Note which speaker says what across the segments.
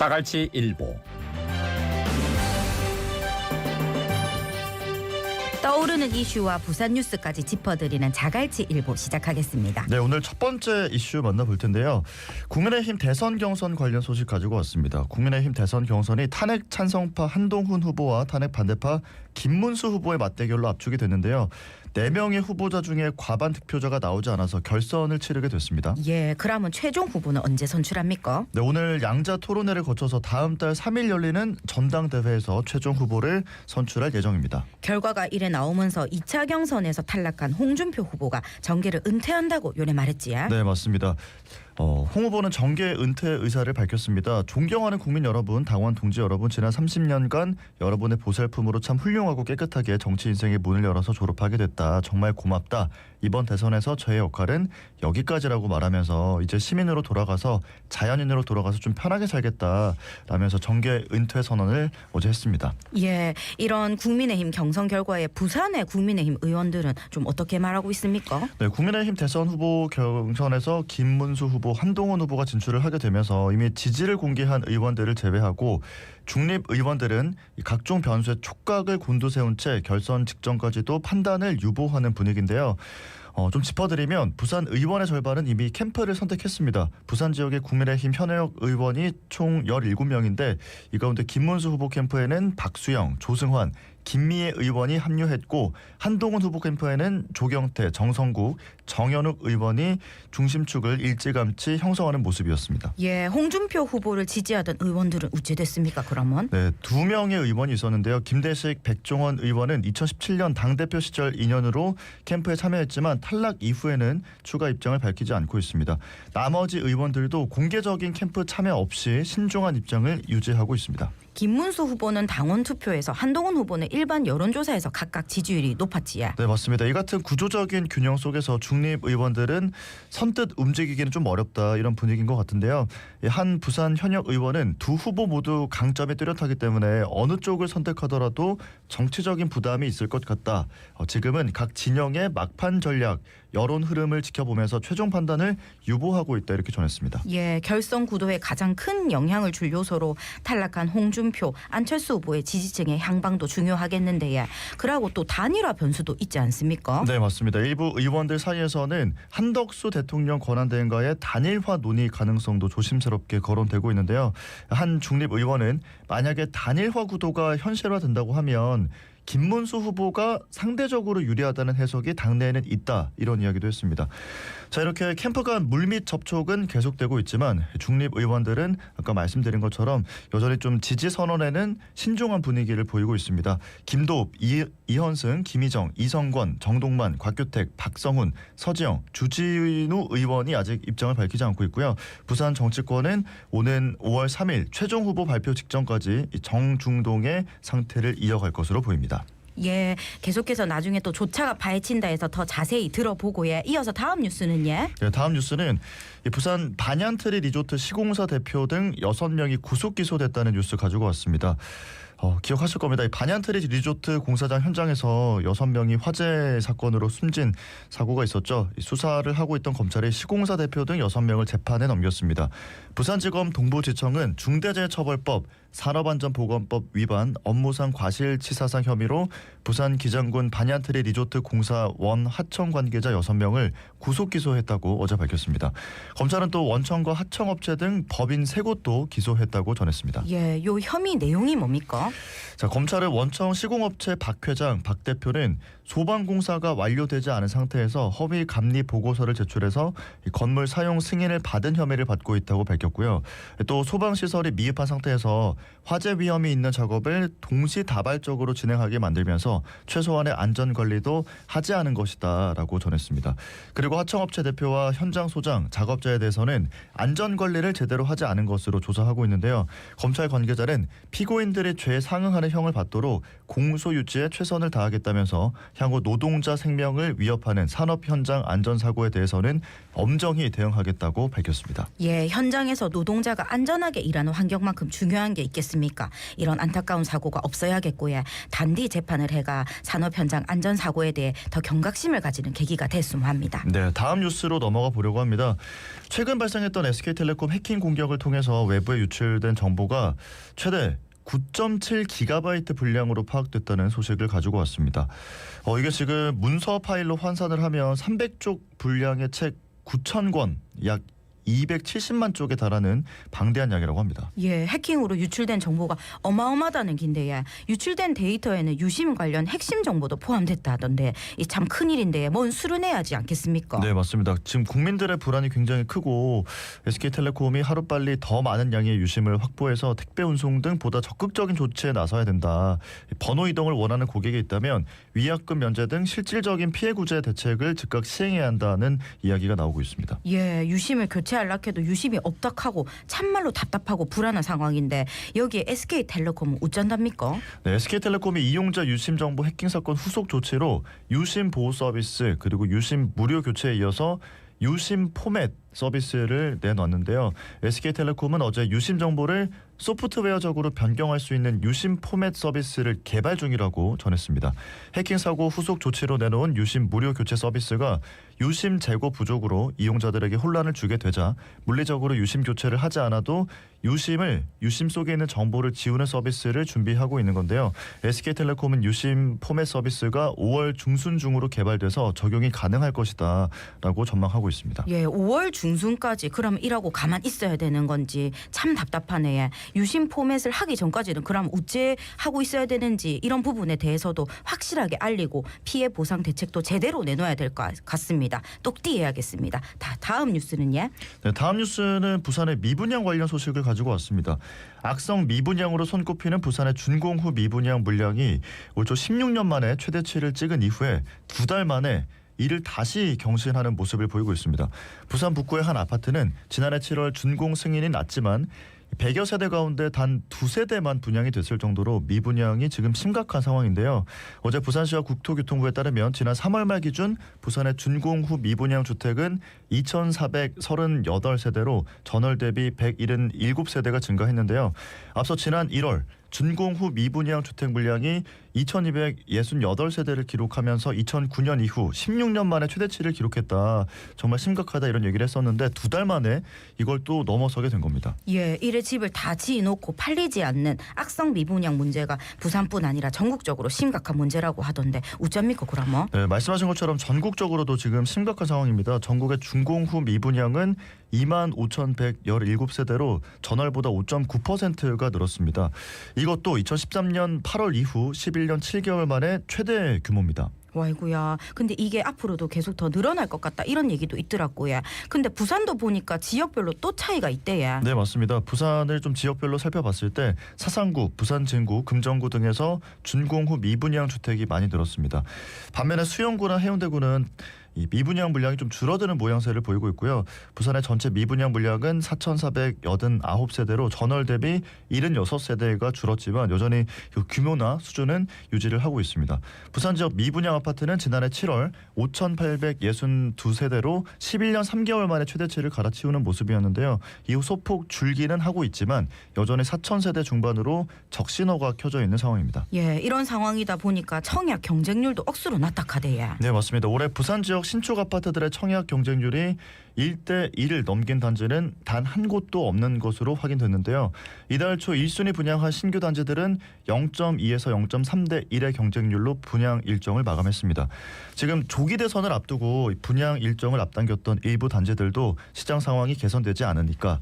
Speaker 1: 자갈치 일보.
Speaker 2: 떠오르는 이슈와 부산 뉴스까지 짚어드리는 자갈치 일보 시작하겠습니다.
Speaker 3: 네, 오늘 첫 번째 이슈 만나볼 텐데요. 국민의힘 대선 경선 관련 소식 가지고 왔습니다. 국민의힘 대선 경선이 탄핵 찬성파 한동훈 후보와 탄핵 반대파 김문수 후보의 맞대결로 압축이 됐는데요. 4명의 후보자 중에 과반 득표자가 나오지 않아서 결선을 치르게 됐습니다.
Speaker 2: 예, 그러면 최종 후보는 언제 선출합니까?
Speaker 3: 네, 오늘 양자 토론회를 거쳐서 다음 달 3일 열리는 전당대회에서 최종 후보를 선출할 예정입니다.
Speaker 2: 결과가 이래 나오면서 2차 경선에서 탈락한 홍준표 후보가 정계를 은퇴한다고 요래 말했지.
Speaker 3: 네, 맞습니다. 홍 후보는 정계 은퇴 의사를 밝혔습니다. 존경하는 국민 여러분, 당원 동지 여러분, 지난 30년간 여러분의 보살품으로 참 훌륭하고 깨끗하게 정치 인생의 문을 열어서 졸업하게 됐다. 정말 고맙다. 이번 대선에서 저의 역할은 여기까지라고 말하면서 이제 시민으로 돌아가서 자연인으로 돌아가서 좀 편하게 살겠다 라면서 정계 은퇴 선언을 어제 했습니다.
Speaker 2: 예, 이런 국민의힘 경선 결과에 부산의 국민의힘 의원들은 좀 어떻게 말하고 있습니까?
Speaker 3: 네, 국민의힘 대선 후보 경선에서 김문수 후보, 한동훈 후보가 진출을 하게 되면서 이미 지지를 공개한 의원들을 제외하고 중립 의원들은 각종 변수에 촉각을 곤두세운 채 결선 직전까지도 판단을 유보하는 분위기인데요. 좀 짚어드리면 부산 의원의 절반은 이미 캠프를 선택했습니다. 부산 지역의 국민의힘 현역 의원이 총 17명인데 이 가운데 김문수 후보 캠프에는 박수영, 조승환, 김미애 의원이 합류했고 한동훈 후보 캠프에는 조경태, 정성국, 정현욱 의원이 중심축을 일찌감치 형성하는 모습이었습니다.
Speaker 2: 예, 홍준표 후보를 지지하던 의원들은 어찌 됐습니까? 그러면?
Speaker 3: 네, 2명의 의원이 있었는데요. 김대식, 백종원 의원은 2017년 당대표 시절 인연으로 캠프에 참여했지만 탈락 이후에는 추가 입장을 밝히지 않고 있습니다. 나머지 의원들도 공개적인 캠프 참여 없이 신중한 입장을 유지하고 있습니다.
Speaker 2: 김문수 후보는 당원 투표에서, 한동훈 후보는 일반 여론조사에서 각각 지지율이 높았지요.
Speaker 3: 네, 맞습니다. 이 같은 구조적인 균형 속에서 중립 의원들은 선뜻 움직이기는 좀 어렵다 이런 분위기인 것 같은데요. 한 부산 현역 의원은 두 후보 모두 강점이 뚜렷하기 때문에 어느 쪽을 선택하더라도 정치적인 부담이 있을 것 같다. 지금은 각 진영의 막판 전략, 여론 흐름을 지켜보면서 최종 판단을 유보하고 있다 이렇게 전했습니다.
Speaker 2: 예, 결선 구도에 가장 큰 영향을 줄 요소로 탈락한 홍준표, 안철수 후보의 지지층의 향방도 중요하겠는데, 예. 그러고 또 단일화 변수도 있지 않습니까?
Speaker 3: 네, 맞습니다. 일부 의원들 사이에서는 한덕수 대통령 권한대행과의 단일화 논의 가능성도 조심스럽게 거론되고 있는데요. 한 중립 의원은 만약에 단일화 구도가 현실화된다고 하면 김문수 후보가 상대적으로 유리하다는 해석이 당내에는 있다 이런 이야기도 했습니다. 자, 이렇게 캠프 간 물밑 접촉은 계속되고 있지만 중립 의원들은 아까 말씀드린 것처럼 여전히 좀 지지 선언에는 신중한 분위기를 보이고 있습니다. 김도읍, 이현승, 김희정, 이성권, 정동만, 곽규택, 박성훈, 서지영, 주진우 의원이 아직 입장을 밝히지 않고 있고요. 부산 정치권은 오는 5월 3일 최종 후보 발표 직전까지 정중동의 상태를 이어갈 것으로 보입니다.
Speaker 2: 예, 계속해서 나중에 또 조차가 파헤친다 해서 더 자세히 들어보고, 예. 이어서 다음 뉴스는 예.
Speaker 3: 네, 다음 뉴스는 부산 반얀트리 리조트 시공사 대표 등 6명이 구속 기소됐다는 뉴스 가지고 왔습니다. 기억하실 겁니다. 이 반얀트리 리조트 공사장 현장에서 6명이 화재 사건으로 숨진 사고가 있었죠. 수사를 하고 있던 검찰이 시공사 대표 등 6명을 재판에 넘겼습니다. 부산지검 동부지청은 중대재해처벌법, 산업안전보건법 위반, 업무상 과실치사상 혐의로 부산 기장군 반얀트리 리조트 공사 원 하청 관계자 6명을 구속 기소했다고 어제 밝혔습니다. 검찰은 또 원청과 하청업체 등 법인 3곳도 기소했다고 전했습니다.
Speaker 2: 예, 요 혐의 내용이 뭡니까?
Speaker 3: 자, 검찰은 원청 시공업체 박 회장, 박 대표는 소방공사가 완료되지 않은 상태에서 허위 감리 보고서를 제출해서 건물 사용 승인을 받은 혐의를 받고 있다고 밝혔고요. 또 소방시설이 미흡한 상태에서 화재 위험이 있는 작업을 동시다발적으로 진행하게 만들면서 최소한의 안전관리도 하지 않은 것이다라고 전했습니다. 그리고 하청업체 대표와 현장 소장, 작업자에 대해서는 안전관리를 제대로 하지 않은 것으로 조사하고 있는데요. 검찰 관계자는 피고인들의 죄 상응하는 형을 받도록 공소 유지에 최선을 다하겠다면서 향후 노동자 생명을 위협하는 산업 현장 안전사고에 대해서는 엄정히 대응하겠다고 밝혔습니다.
Speaker 2: 예, 현장에서 노동자가 안전하게 일하는 환경만큼 중요한 게 있겠습니까? 이런 안타까운 사고가 없어야겠고요. 단디 재판을 해가 산업 현장 안전사고에 대해 더 경각심을 가지는 계기가 됐으면 합니다.
Speaker 3: 네, 다음 뉴스로 넘어가 보려고 합니다. 최근 발생했던 SK텔레콤 해킹 공격을 통해서 외부에 유출된 정보가 최대 9.7GB 분량으로 파악됐다는 소식을 가지고 왔습니다. 이게 지금 문서 파일로 환산을 하면 300쪽 분량의 책 9,000권, 약 270만 쪽에 달하는 방대한 양이라고 합니다.
Speaker 2: 예, 해킹으로 유출된 정보가 어마어마하다는 긴데요. 유출된 데이터에는 유심 관련 핵심 정보도 포함됐다 하던데 이 참 큰일인데 뭔 수르내야지 않겠습니까?
Speaker 3: 네, 맞습니다. 지금 국민들의 불안이 굉장히 크고 SK텔레콤이 하루빨리 더 많은 양의 유심을 확보해서 택배 운송 등 보다 적극적인 조치에 나서야 된다. 번호 이동을 원하는 고객이 있다면 위약금 면제 등 실질적인 피해 구제 대책을 즉각 시행해야 한다는 이야기가 나오고 있습니다.
Speaker 2: 예, 유심을 교체하려고 해도 유심이 없닥하고 참말로 답답하고 불안한 상황인데 여기에 SK텔레콤은 어쩐답니까?
Speaker 3: 네, SK텔레콤이 이용자 유심 정보 해킹 사건 후속 조치로 유심 보호 서비스 그리고 유심 무료 교체에 이어서 유심 포맷 서비스를 내놨는데요. SK텔레콤은 어제 유심 정보를 소프트웨어적으로 변경할 수 있는 유심 포맷 서비스를 개발 중이라고 전했습니다. 해킹 사고 후속 조치로 내놓은 유심 무료 교체 서비스가 유심 재고 부족으로 이용자들에게 혼란을 주게 되자 물리적으로 유심 교체를 하지 않아도 유심 속에 있는 정보를 지우는 서비스를 준비하고 있는 건데요. SK텔레콤은 유심 포맷 서비스가 5월 중순 중으로 개발돼서 적용이 가능할 것이다라고 전망하고 있습니다.
Speaker 2: 예, 5월 중순까지 그럼 일하고 가만 있어야 되는 건지 참 답답하네. 유심 포맷을 하기 전까지는 그럼 어째 하고 있어야 되는지 이런 부분에 대해서도 확실하게 알리고 피해 보상 대책도 제대로 내놔야 될 것 같습니다. 똑띠해야겠습니다. 다음 뉴스는 예?
Speaker 3: 네, 다음 뉴스는 부산의 미분양 관련 소식을 가지고 왔습니다. 악성 미분양으로 손꼽히는 부산의 준공후 미분양 물량이 올 초 16년 만에 최대치를 찍은 이후에 2달 만에 이를 다시 경신하는 모습을 보이고 있습니다. 부산 북구의 한 아파트는 지난해 7월 준공 승인이 났지만 100여 세대 가운데 단 2세대만 분양이 됐을 정도로 미분양이 지금 심각한 상황인데요. 어제 부산시와 국토교통부에 따르면 지난 3월 말 기준 부산의 준공 후 미분양 주택은 2,438세대로 전월 대비 177세대가 증가했는데요. 앞서 지난 1월 준공 후 미분양 주택 물량이 2,268세대를 기록하면서 2009년 이후 16년 만에 최대치를 기록했다. 정말 심각하다 이런 얘기를 했었는데 2달 만에 이걸 또 넘어서게 된 겁니다.
Speaker 2: 예, 이래 집을 다 지어놓고 팔리지 않는 악성 미분양 문제가 부산뿐 아니라 전국적으로 심각한 문제라고 하던데 어쩝니까 그러면?
Speaker 3: 네, 말씀하신 것처럼 전국적으로도 지금 심각한 상황입니다. 전국의 준공 후 미분양은 25,117세대로 전월보다 5.9%가 늘었습니다. 이것도 2013년 8월 이후 11년 7개월 만에 최대 규모입니다.
Speaker 2: 와이구야. 근데 이게 앞으로도 계속 더 늘어날 것 같다 이런 얘기도 있더라고요. 근데 부산도 보니까 지역별로 또 차이가 있대요.
Speaker 3: 네, 맞습니다. 부산을 좀 지역별로 살펴봤을 때 사상구, 부산 진구, 금정구 등에서 준공 후 미분양 주택이 많이 늘었습니다. 반면에 수영구나 해운대구는 이 미분양 물량이 좀 줄어드는 모양새를 보이고 있고요. 부산의 전체 미분양 물량은 4,489세대로 전월 대비 76세대가 줄었지만 여전히 그 규모나 수준은 유지를 하고 있습니다. 부산 지역 미분양 아파트는 지난해 7월 5,862세대로 11년 3개월 만에 최대치를 갈아치우는 모습이었는데요. 이후 소폭 줄기는 하고 있지만 여전히 4,000세대 중반으로 적신호가 켜져 있는 상황입니다.
Speaker 2: 예, 이런 상황이다 보니까 청약 경쟁률도 억수로 나타나대요.
Speaker 3: 네, 맞습니다. 올해 부산 지역 신축 아파트들의 청약 경쟁률이 1대1을 넘긴 단지는 단 한 곳도 없는 것으로 확인됐는데요. 이달 초 1순위 분양한 신규 단지들은 0.2에서 0.3대 1의 경쟁률로 분양 일정을 마감했습니다. 지금 조기 대선을 앞두고 분양 일정을 앞당겼던 일부 단지들도 시장 상황이 개선되지 않으니까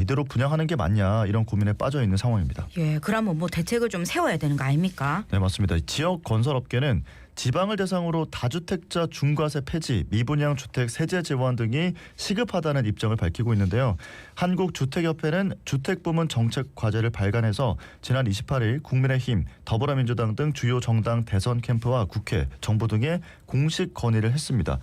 Speaker 3: 이대로 분양하는 게 맞냐 이런 고민에 빠져 있는 상황입니다.
Speaker 2: 예, 그러면 뭐 대책을 좀 세워야 되는 거 아닙니까?
Speaker 3: 네, 맞습니다. 지역 건설업계는 지방을 대상으로 다주택자 중과세 폐지, 미분양 주택 세제 지원 등이 시급하다는 입장을 밝히고 있는데요. 한국주택협회는 주택부문 정책 과제를 발간해서 지난 28일 국민의힘, 더불어민주당 등 주요 정당 대선 캠프와 국회, 정부 등에 공식 건의를 했습니다.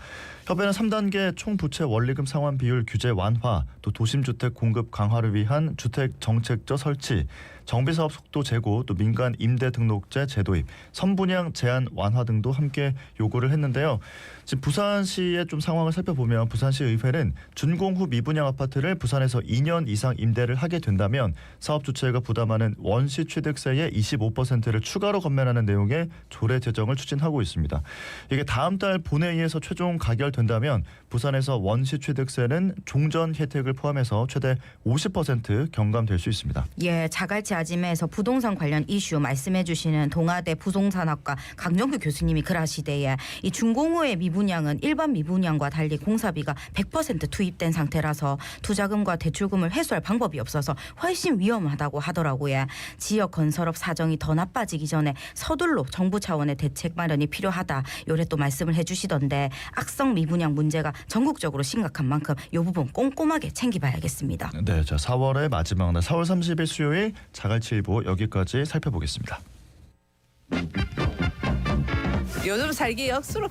Speaker 3: 협회는 3단계 총부채 원리금 상환 비율 규제 완화, 또 도심주택 공급 강화를 위한 주택 정책적 설치, 정비사업 속도 제고, 또 민간 임대 등록제 제도입, 선분양 제한 완화 등도 함께 요구를 했는데요. 지금 부산시의 좀 상황을 살펴보면 부산시 의회는 준공 후 미분양 아파트를 부산에서 2년 이상 임대를 하게 된다면 사업 주체가 부담하는 원시 취득세의 25%를 추가로 감면하는 내용의 조례 제정을 추진하고 있습니다. 이게 다음 달 본회의에서 최종 가결된다면 부산에서 원시 취득세는 종전 혜택을 포함해서 최대 50% 경감될 수 있습니다.
Speaker 2: 예, 자갈치 아지매에서 부동산 관련 이슈 말씀해 주시는 동아대 부동산학과 강정규 교수님이 그러시대요. 이 준공 후의 미분양은 일반 미분양과 달리 공사비가 100% 투입된 상태라서 투자금과 대출금을 회수할 방법이 없어서 훨씬 위험하다고 하더라고요. 지역 건설업 사정이 더 나빠지기 전에 서둘러 정부 차원의 대책 마련이 필요하다. 요래 또 말씀을 해주시던데 악성 미분양 문제가 전국적으로 심각한 만큼 이 부분 꼼꼼하게 챙겨봐야겠습니다.
Speaker 3: 네, 자 4월의 마지막 날 4월 30일 수요일 자갈치일보 여기까지 살펴보겠습니다.
Speaker 1: 요즘 살기 억수로